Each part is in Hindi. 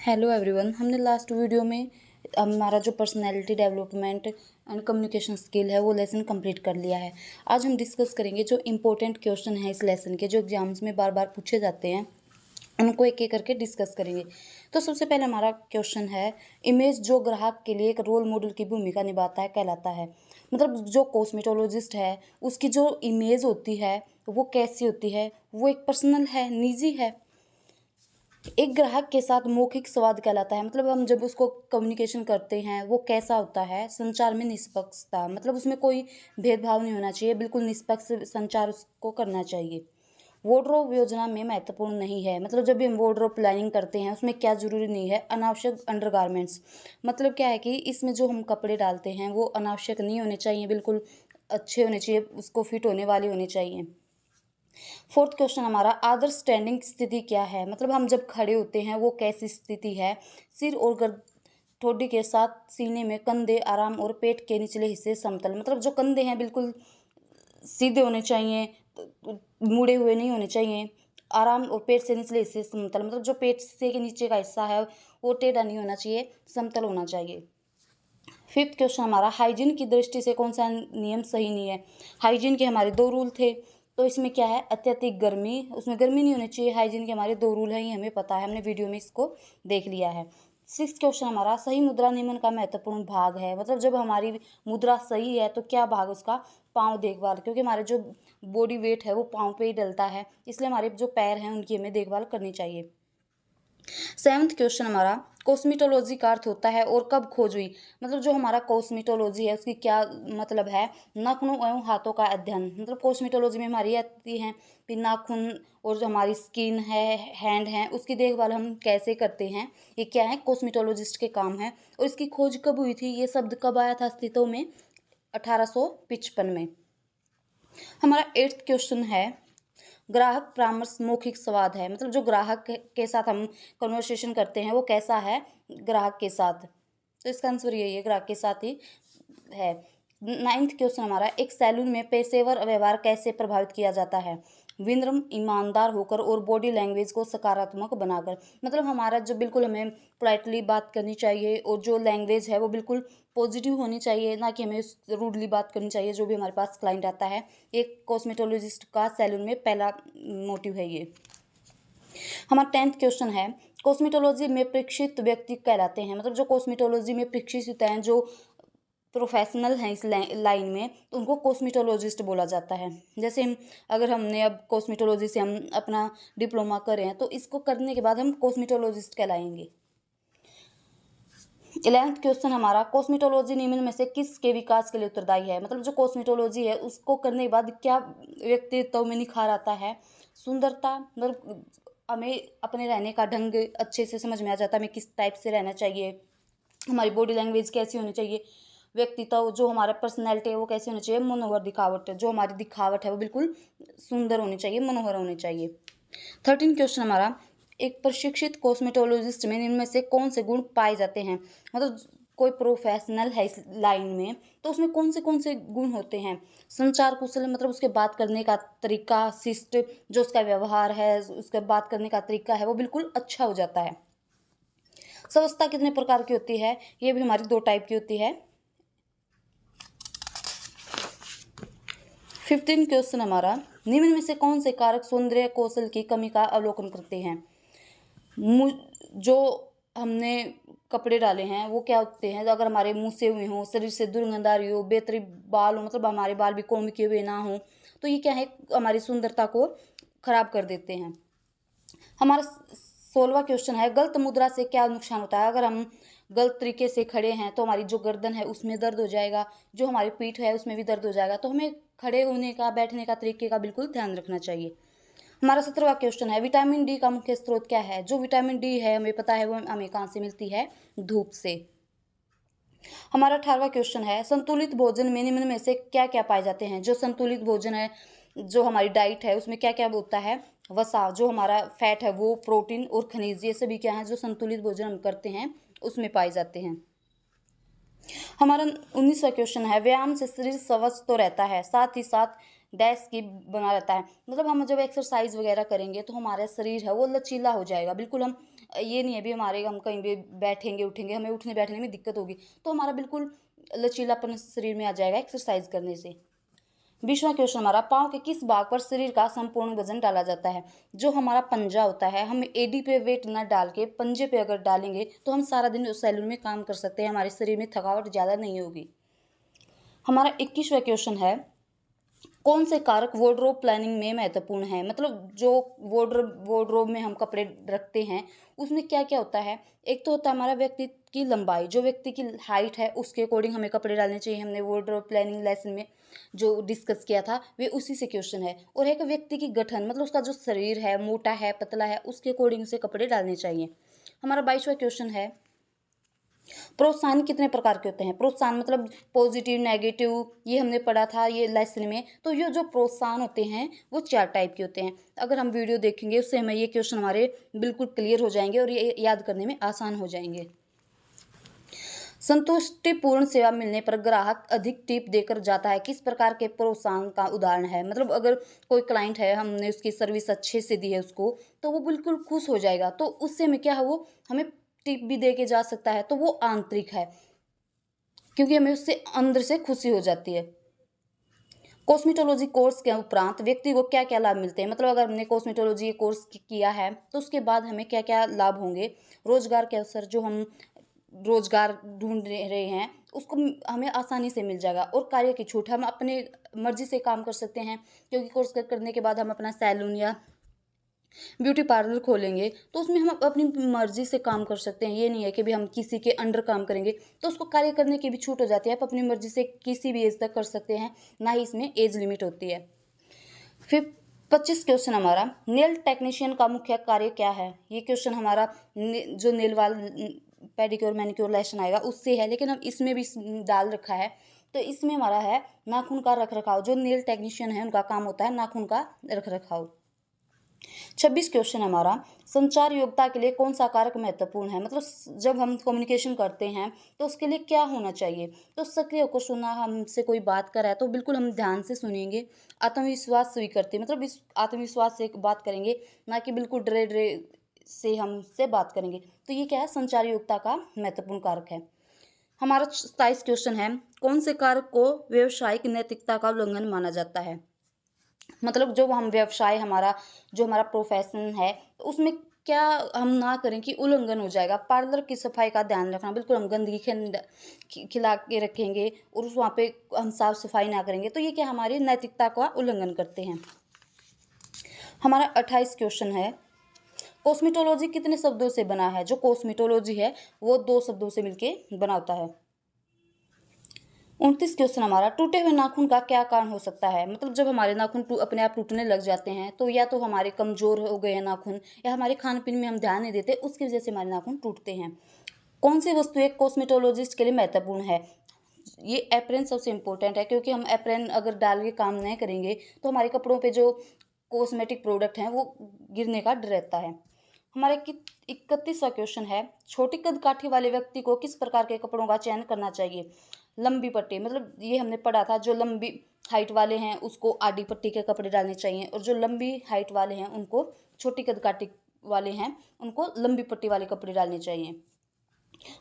हेलो एवरीवन, हमने लास्ट वीडियो में हमारा जो personality development and communication skill है वो लेसन कंप्लीट कर लिया है। आज हम डिस्कस करेंगे जो इम्पोर्टेंट क्वेश्चन है इस लेसन के, जो एग्जाम्स में बार बार पूछे जाते हैं, उनको एक एक करके डिस्कस करेंगे। तो सबसे पहले हमारा क्वेश्चन है, इमेज जो ग्राहक के लिए एक रोल मॉडल की भूमिका निभाता है कहलाता है। मतलब जो कॉस्मेटोलॉजिस्ट है उसकी जो इमेज होती है वो कैसी होती है, वो एक पर्सनल है, निजी है। एक ग्राहक के साथ मौखिक संवाद कहलाता है। मतलब हम जब उसको कम्युनिकेशन करते हैं वो कैसा होता है, संचार में निष्पक्षता, मतलब उसमें कोई भेदभाव नहीं होना चाहिए, बिल्कुल निष्पक्ष संचार उसको करना चाहिए। वार्डरोब योजना में महत्वपूर्ण नहीं है। मतलब जब भी हम वार्डरोब प्लानिंग करते हैं उसमें क्या जरूरी नहीं है, अनावश्यक अंडरगारमेंट्स। मतलब क्या है कि इसमें जो हम कपड़े डालते हैं वो अनावश्यक नहीं होने चाहिए, बिल्कुल अच्छे होने चाहिए, उसको फिट होने वाले होने चाहिए। फोर्थ क्वेश्चन हमारा, आदर्श स्टैंडिंग स्थिति क्या है। मतलब हम जब खड़े होते हैं वो कैसी स्थिति है। सिर और गर्द ठोडी के साथ सीने में कंधे आराम और पेट के निचले हिस्से समतल। मतलब जो कंधे हैं बिल्कुल सीधे होने चाहिए, मुड़े हुए नहीं होने चाहिए। आराम और पेट से निचले हिस्से समतल, मतलब जो पेट से के नीचे का हिस्सा है वो टेढ़ा नहीं होना चाहिए, समतल होना चाहिए। फिफ्थ क्वेश्चन हमारा, हाइजीन की दृष्टि से कौन सा नियम सही नहीं है। हाइजीन के हमारे दो रूल थे, तो इसमें क्या है, अत्यधिक गर्मी, उसमें गर्मी नहीं होनी चाहिए। हाइजीन के हमारे दो रूल हैं, ये हमें पता है, हमने वीडियो में इसको देख लिया है। सिक्स क्वेश्चन हमारा, सही मुद्रा नियमन का महत्वपूर्ण भाग है। मतलब जब हमारी मुद्रा सही है तो क्या भाग उसका, पाँव देखभाल, क्योंकि हमारे जो बॉडी वेट है वो पाँव पे ही डलता है, इसलिए हमारे जो पैर हैं उनकी हमें देखभाल करनी चाहिए। सेवन्थ क्वेश्चन हमारा, कॉस्मेटोलॉजी का अर्थ होता है और कब खोज हुई। मतलब जो हमारा कॉस्मेटोलॉजी है उसकी क्या मतलब है, नाखूनों एवं हाथों का अध्ययन। मतलब कॉस्मेटोलॉजी में हमारी आती हैं फिर नाखून और जो हमारी स्किन है, हैंड है, उसकी देखभाल हम कैसे करते हैं, ये क्या है, कॉस्मेटोलॉजिस्ट के काम है। और इसकी खोज कब हुई थी, ये शब्द कब आया था अस्तित्व में, 1855 में। हमारा एट्थ क्वेश्चन है, ग्राहक परामर्श मौखिक संवाद है। मतलब जो ग्राहक के साथ हम कन्वर्सेशन करते हैं वो कैसा है, ग्राहक के साथ, तो इसका आंसर यही है, ग्राहक के साथ ही है। नाइन्थ क्वेश्चन हमारा, एक सैलून में पेशेवर व्यवहार कैसे प्रभावित किया जाता है। विनम्र, ईमानदार होकर और बॉडी लैंग्वेज को सकारात्मक बनाकर। मतलब हमारा जो बिल्कुल हमें पोलाइटली बात करनी चाहिए और जो लैंग्वेज है वो बिल्कुल पॉजिटिव होनी चाहिए, ना कि हमें रूडली बात करनी चाहिए जो भी हमारे पास क्लाइंट आता है। एक कॉस्मेटोलॉजिस्ट का सैलून में पहला मोटिव है ये। हमारा टेंथ क्वेश्चन है, कॉस्मेटोलॉजी में प्रशिक्षित व्यक्ति कहलाते हैं। मतलब जो कॉस्मेटोलॉजी में प्रशिक्षित हैं, जो प्रोफेशनल हैं इस लाइन में, तो उनको कॉस्मेटोलॉजिस्ट बोला जाता है। जैसे हम अगर हमने अब कॉस्मेटोलॉजी से हम अपना डिप्लोमा करें हैं तो इसको करने के बाद हम कॉस्मेटोलॉजिस्ट कहलाएंगे। 11th क्वेश्चन हमारा, कॉस्मेटोलॉजी निम्न में से किसके विकास के लिए उत्तरदायी है। मतलब जो कॉस्मेटोलॉजी है उसको करने के बाद क्या व्यक्तित्व में निखार आता है, सुंदरता, मतलब हमें अपने रहने का ढंग अच्छे से समझ में आ जाता है, हमें किस टाइप से रहना चाहिए, हमारी बॉडी लैंग्वेज कैसी होनी चाहिए, व्यक्तित्व जो हमारा पर्सनैलिटी है वो कैसे होनी चाहिए, मनोहर दिखावट, जो हमारी दिखावट है वो बिल्कुल सुंदर होनी चाहिए, मनोहर होनी चाहिए। 13 क्वेश्चन हमारा, एक प्रशिक्षित कॉस्मेटोलॉजिस्ट में इनमें से कौन से गुण पाए जाते हैं। मतलब कोई प्रोफेशनल है इस लाइन में तो उसमें कौन से गुण होते हैं, संचार कुशल, मतलब उसके बात करने का तरीका, शिष्ट, जो उसका व्यवहार है, उसका बात करने का तरीका है वो बिल्कुल अच्छा हो जाता है। स्वस्थता कितने प्रकार की होती है, ये भी हमारी दो टाइप की होती है। 15 क्वेश्चन हमारा, निम्न में से कौन से कारक सौंदर्य कौशल की कमी का अवलोकन करते हैं। जो हमने कपड़े डाले हैं वो क्या होते हैं, अगर हमारे मुंह से हुए हों, शरीर से दुर्गंध आ रही हो, बेहतरीन बाल हो, मतलब हमारे बाल भी कोम्ब किए हुए ना हो, तो ये क्या है, हमारी सुंदरता को खराब कर देते हैं। हमारा 16वां क्वेश्चन है, गलत मुद्रा से क्या नुकसान होता है। अगर हम गलत तरीके से खड़े हैं तो हमारी जो गर्दन है उसमें दर्द हो जाएगा, जो हमारी पीठ है उसमें भी दर्द हो जाएगा, तो हमें खड़े होने का, बैठने का तरीके का बिल्कुल ध्यान रखना चाहिए। हमारा 17वां क्वेश्चन है, विटामिन डी का मुख्य स्रोत क्या है। जो विटामिन डी है हमें पता है वो हमें कहाँ से मिलती है, धूप से। हमारा 18वां क्वेश्चन है, संतुलित भोजन में निम्न में से क्या क्या पाए जाते हैं। जो संतुलित भोजन है, जो हमारी डाइट है उसमें क्या क्या होता है, वसा, जो हमारा फैट है वो, प्रोटीन और खनिज, ये सभी क्या है जो संतुलित भोजन हम करते हैं उसमें पाए जाते हैं। हमारा 19वां क्वेश्चन है, व्यायाम से शरीर स्वस्थ तो रहता है, साथ ही साथ डैश की बना रहता है। मतलब हम जब एक्सरसाइज वगैरह करेंगे तो हमारा शरीर है वो लचीला हो जाएगा, बिल्कुल हम ये नहीं है भी हमारे हम कहीं भी बैठेंगे उठेंगे हमें उठने बैठने में दिक्कत होगी, तो हमारा बिल्कुल लचीलापन शरीर में आ जाएगा एक्सरसाइज करने से। 20वां क्वेश्चन हमारा, पाँव के किस भाग पर शरीर का संपूर्ण वजन डाला जाता है? जो हमारा पंजा होता है, हम एडी पे वेट ना डाल के पंजे पे अगर डालेंगे तो हम सारा दिन उस सैलून में काम कर सकते हैं, हमारे शरीर में थकावट ज़्यादा नहीं होगी। हमारा 21वां क्वेश्चन है, कौन से कारक वार्डरोब प्लानिंग में महत्वपूर्ण है? मतलब जो वार्डरोब में हम कपड़े रखते हैं उसमें क्या क्या होता है? एक तो होता है हमारा व्यक्ति की लंबाई, जो व्यक्ति की हाइट है उसके अकॉर्डिंग हमें कपड़े डालने चाहिए। हमने वार्डरोब प्लानिंग लेसन में जो डिस्कस किया था वे उसी से क्वेश्चन है। और एक व्यक्ति की गठन, मतलब उसका जो शरीर है, मोटा है पतला है, उसके अकॉर्डिंग से कपड़े डालने चाहिए। हमारा 22वां क्वेश्चन है, प्रोत्साहन कितने प्रकार के होते हैं? प्रोत्साहन मतलब पॉजिटिव नेगेटिव, ये हमने पढ़ा था ये लेसन में। तो ये जो प्रोत्साहन होते हैं वो 4 टाइप के होते हैं। अगर हम वीडियो देखेंगे उससे हमें ये क्वेश्चन हमारे बिल्कुल क्लियर हो जाएंगे और ये याद करने में आसान हो जाएंगे। संतुष्टिपूर्ण सेवा मिलने पर ग्राहक अधिक टिप देकर जाता है, किस प्रकार के प्रोत्साहन का उदाहरण है? मतलब अगर कोई क्लाइंट है, हमने उसकी सर्विस अच्छे से दी है उसको, तो वो बिल्कुल खुश हो जाएगा, तो उससे में क्या है, वो हमें टिप भी दे के जा सकता है, तो वो आंतरिक है क्योंकि हमें उससे अंदर से खुशी हो जाती है। कॉस्मेटोलॉजी कोर्स के उपरांत व्यक्ति को क्या क्या लाभ मिलते हैं? मतलब अगर हमने कॉस्मेटोलॉजी कोर्स किया है तो उसके बाद हमें क्या क्या लाभ होंगे? रोजगार के अवसर, जो हम रोजगार ढूंढ रहे हैं उसको हमें आसानी से मिल जाएगा। और कार्य की छूट, हम अपने मर्जी से काम कर सकते हैं, क्योंकि कोर्स करने के बाद हम अपना सैलून या ब्यूटी पार्लर खोलेंगे तो उसमें हम अपनी मर्जी से काम कर सकते हैं। ये नहीं है कि भी हम किसी के अंडर काम करेंगे, तो उसको कार्य करने की भी छूट हो जाती है। आप अपनी मर्जी से किसी भी एज तक कर सकते हैं, ना ही इसमें एज लिमिट होती है। फिर 25 क्वेश्चन हमारा, नेल टेक्नीशियन का मुख्य कार्य क्या है? ये क्वेश्चन हमारा जो नेल वाल पेडिक्योर मैनिक्योर लेसन आएगा उससे है, लेकिन हम इसमें भी डाल रखा है। तो इसमें हमारा है नाखून का रख रखाव। जो नेल टेक्नीशियन है उनका काम होता है नाखून का रख रखाव। 26 क्वेश्चन हमारा, संचार योग्यता के लिए कौन सा कारक महत्वपूर्ण है? मतलब जब हम कम्युनिकेशन करते हैं तो उसके लिए क्या होना चाहिए? तो सक्रिय होकर सुनना, हमसे कोई बात कर रहा है तो बिल्कुल हम ध्यान से सुनेंगे। आत्मविश्वास स्वीकृति, मतलब इस आत्मविश्वास से बात करेंगे, ना कि बिल्कुल डरे डरे से हमसे बात करेंगे। तो ये क्या है, संचार योग्यता का महत्वपूर्ण कारक है। हमारा 27 क्वेश्चन है, कौन से कारक को व्यावसायिक नैतिकता का उल्लंघन माना जाता है? मतलब जो हम व्यवसाय, हमारा जो हमारा प्रोफेशन है, तो उसमें क्या हम ना करें कि उल्लंघन हो जाएगा? पार्लर की सफाई का ध्यान रखना, बिल्कुल हम गंदगी खिला के रखेंगे और उस वहाँ पे हम साफ सफाई ना करेंगे, तो ये क्या हमारी नैतिकता का उल्लंघन करते हैं। हमारा 28 क्वेश्चन है, कॉस्मेटोलॉजी कितने शब्दों से बना है? जो कॉस्मेटोलॉजी है वो 2 शब्दों से मिलके बना होता है। 29 क्वेश्चन हमारा, टूटे हुए नाखून का क्या कारण हो सकता है? मतलब जब हमारे नाखून अपने आप टूटने लग जाते हैं तो या तो हमारे कमजोर हो गए हैं नाखून, या हमारे खान पीन में हम ध्यान नहीं देते, उसकी वजह से हमारे नाखून टूटते हैं। कौन सी वस्तु एक कॉस्मेटोलॉजिस्ट के लिए महत्वपूर्ण है? ये एप्रेन सबसे इम्पोर्टेंट है, क्योंकि हम एप्रेन अगर डाल के काम नहीं करेंगे तो हमारे कपड़ों पे जो कॉस्मेटिक प्रोडक्ट हैं वो गिरने का डर रहता है। हमारे 31वां क्वेश्चन है, छोटी कद काठी वाले व्यक्ति को किस प्रकार के कपड़ों का चयन करना चाहिए? लंबी पट्टी, मतलब ये हमने पढ़ा था, जो लंबी हाइट वाले हैं उसको आडी पट्टी के कपड़े डालने चाहिए, और जो लंबी हाइट वाले हैं उनको, छोटी कद काठी वाले हैं उनको लंबी पट्टी वाले कपड़े डालने चाहिए।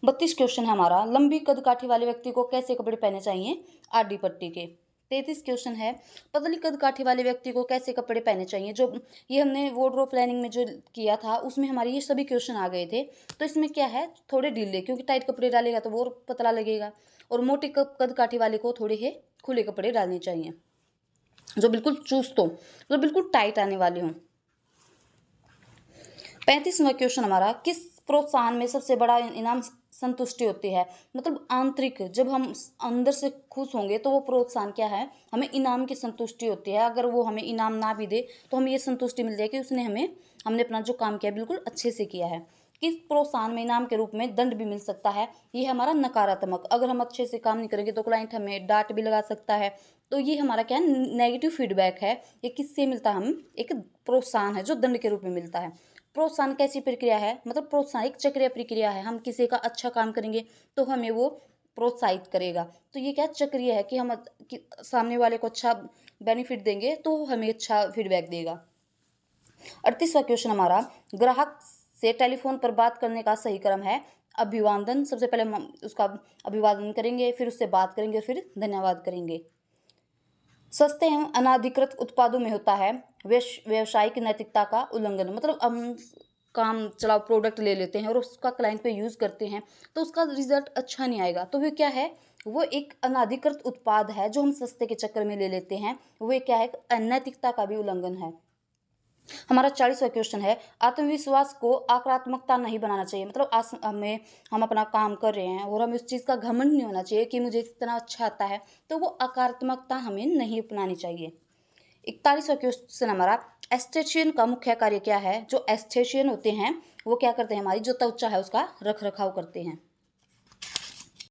32 क्वेश्चन है हमारा, लंबी कद काठी वाले व्यक्ति को कैसे कपड़े पहनने चाहिए? आडी पट्टी के। 33 क्वेश्चन है, पतली कद काठी वाले व्यक्ति को कैसे कपड़े पहनने चाहिए? जो ये हमने वार्डरोब प्लानिंग में जो किया था उसमें हमारे ये सभी क्वेश्चन आ गए थे। तो इसमें क्या है, थोड़े ढीले, क्योंकि टाइट कपड़े डालेगा तो वो और पतला लगेगा, और मोटी कद काठी वाले को थोड़े ही खुले कपड़े डालने चाहिए जो बिल्कुल चुस्त हो, मतलब बिल्कुल टाइट आने वाले हों। 35वां क्वेश्चन हमारा, किस प्रोत्साहन में सबसे बड़ा इनाम संतुष्टि होती है? मतलब आंतरिक, जब हम अंदर से खुश होंगे तो वो प्रोत्साहन क्या है, हमें इनाम की संतुष्टि होती है। अगर वो हमें इनाम ना भी दे तो हमें ये संतुष्टि मिल जाए कि हमने अपना जो काम किया बिल्कुल अच्छे से किया है। किस प्रोत्साहन में इनाम के रूप में दंड भी मिल सकता है? ये हमारा नकारात्मक, अगर हम अच्छे से काम नहीं करेंगे तो क्लाइंट हमें डांट भी लगा सकता है। तो ये हमारा क्या है, नेगेटिव फीडबैक है। ये किससे मिलता है? हम एक प्रोत्साहन है जो दंड के रूप में मिलता है। प्रोत्साहन कैसी प्रक्रिया है? मतलब प्रोत्साहन एक चक्रीय प्रक्रिया है। हम किसी का अच्छा काम करेंगे तो हमें वो प्रोत्साहित करेगा। तो ये क्या चक्रीय है कि हम सामने वाले को अच्छा बेनिफिट देंगे तो हमें अच्छा फीडबैक देगा। 38वां क्वेश्चन हमारा, ग्राहक से टेलीफोन पर बात करने का सही क्रम है अभिवादन, सबसे पहले हम उसका अभिवादन करेंगे, फिर उससे बात करेंगे, फिर धन्यवाद करेंगे। सस्ते एवं अनाधिकृत उत्पादों में होता है व्यावसायिक नैतिकता का उल्लंघन, मतलब हम काम चलाओ प्रोडक्ट ले लेते हैं और उसका क्लाइंट पे यूज़ करते हैं तो उसका रिजल्ट अच्छा नहीं आएगा, तो वो क्या है, वो एक अनाधिकृत उत्पाद है जो हम सस्ते के चक्कर में ले लेते हैं, वो क्या है, अनैतिकता का भी उल्लंघन है। हमारा 40वां क्वेश्चन है, आत्मविश्वास को आक्रामकता नहीं बनाना चाहिए, मतलब हम अपना काम कर रहे हैं और हमें उस चीज़ का घमंड नहीं होना चाहिए कि मुझे इतना अच्छा आता है, तो वो आक्रामकता हमें नहीं अपनानी चाहिए। 41वां क्वेश्चन हमारा, एस्थेशियन का मुख्य कार्य क्या है। जो एस्थेशियन होते हैं वो क्या करते हैं, हमारी जो त्वचा है उसका रख रखाव करते हैं।